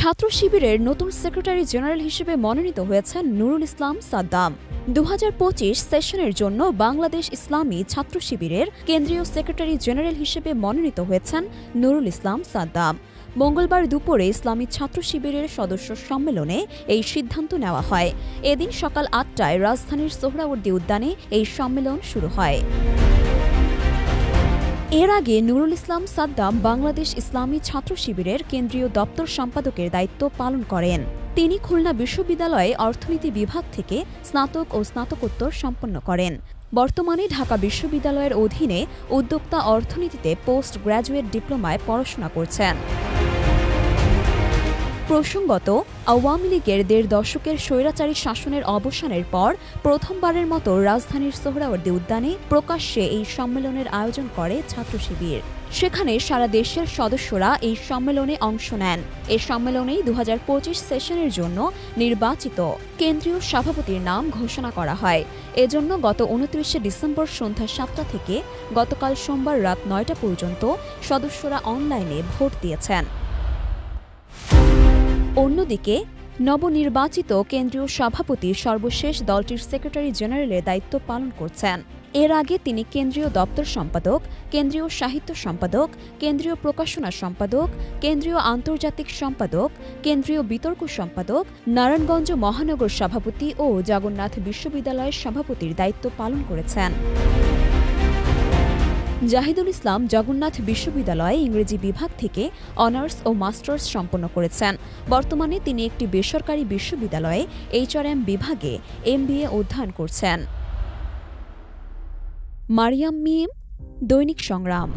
ছাত্র শিবিরের নতুন সেক্রেটারি জেনারেল হিসেবে মনোনীত হয়েছেন নুরুল ইসলাম সাদ্দাম। 2025 সেশনের জন্য বাংলাদেশ ইসলামী ছাত্র শিবিরের কেন্দ্রীয় সেক্রেটারি জেনারেল হিসেবে মনোনীত হয়েছেন নুরুল ইসলাম সাদ্দাম। মঙ্গলবার দুপুরে ইসলামী ছাত্র শিবিরের সদস্য সম্মেলনে এই সিদ্ধান্ত নেওয়া হয়। এদিন সকাল 8টায় রাজধানীর সোহরাওয়ার্দী উদ্যানে এই সম্মেলন শুরু হয়। এর আগে নুরুল ইসলাম সাদ্দাম বাংলাদেশ ইসলামী ছাত্র শিবিরের কেন্দ্রীয় দপ্তর সম্পাদকের দায়িত্ব পালন করেন। তিনি খুলনা বিশ্ববিদ্যালয়ে অর্থনীতি বিভাগ থেকে স্নাতক ও স্নাতকোত্তর সম্পন্ন করেন। বর্তমানে ঢাকা বিশ্ববিদ্যালয়ের অধীনে উদ্যোক্তা অর্থনীতিতে পোস্ট গ্র্যাজুয়েট ডিপ্লোমায় পড়াশোনা করছেন। প্রসঙ্গত, আওয়ামী লীগের ১.৫ দশকের স্বৈরাচারী শাসনের অবসানের পর প্রথমবারের মতো রাজধানীর সোহরাওয়ার্দী উদ্যানে প্রকাশ্যে এই সম্মেলনের আয়োজন করে ছাত্র শিবির। সেখানে সারা দেশের সদস্যরা এই সম্মেলনে অংশ নেন। এ সম্মেলনেই 2025 সেশনের জন্য নির্বাচিত কেন্দ্রীয় সভাপতির নাম ঘোষণা করা হয়। এজন্য গত 29 ডিসেম্বর সন্ধ্যা 7টা থেকে গতকাল সোমবার রাত 9টা পর্যন্ত সদস্যরা অনলাইনে ভোট দিয়েছেন। অন্যদিকে নবনির্বাচিত কেন্দ্রীয় সভাপতি সর্বশেষ দলটির সেক্রেটারি জেনারেলের দায়িত্ব পালন করছেন। এর আগে তিনি কেন্দ্রীয় দপ্তর সম্পাদক, কেন্দ্রীয় সাহিত্য সম্পাদক, কেন্দ্রীয় প্রকাশনা সম্পাদক, কেন্দ্রীয় আন্তর্জাতিক সম্পাদক, কেন্দ্রীয় বিতর্ক সম্পাদক, নারায়ণগঞ্জ মহানগর সভাপতি ও জগন্নাথ বিশ্ববিদ্যালয়ের সভাপতির দায়িত্ব পালন করেছেন। জাহিদুল ইসলাম জগন্নাথ বিশ্ববিদ্যালয়ে ইংরেজি বিভাগ থেকে অনার্স ও মাস্টার্স সম্পন্ন করেছেন। বর্তমানে তিনি একটি বেসরকারি বিশ্ববিদ্যালয়ে HRM বিভাগে MBA অধ্যয়ন করছেন। মারিয়াম মিম, দৈনিক সংগ্রাম।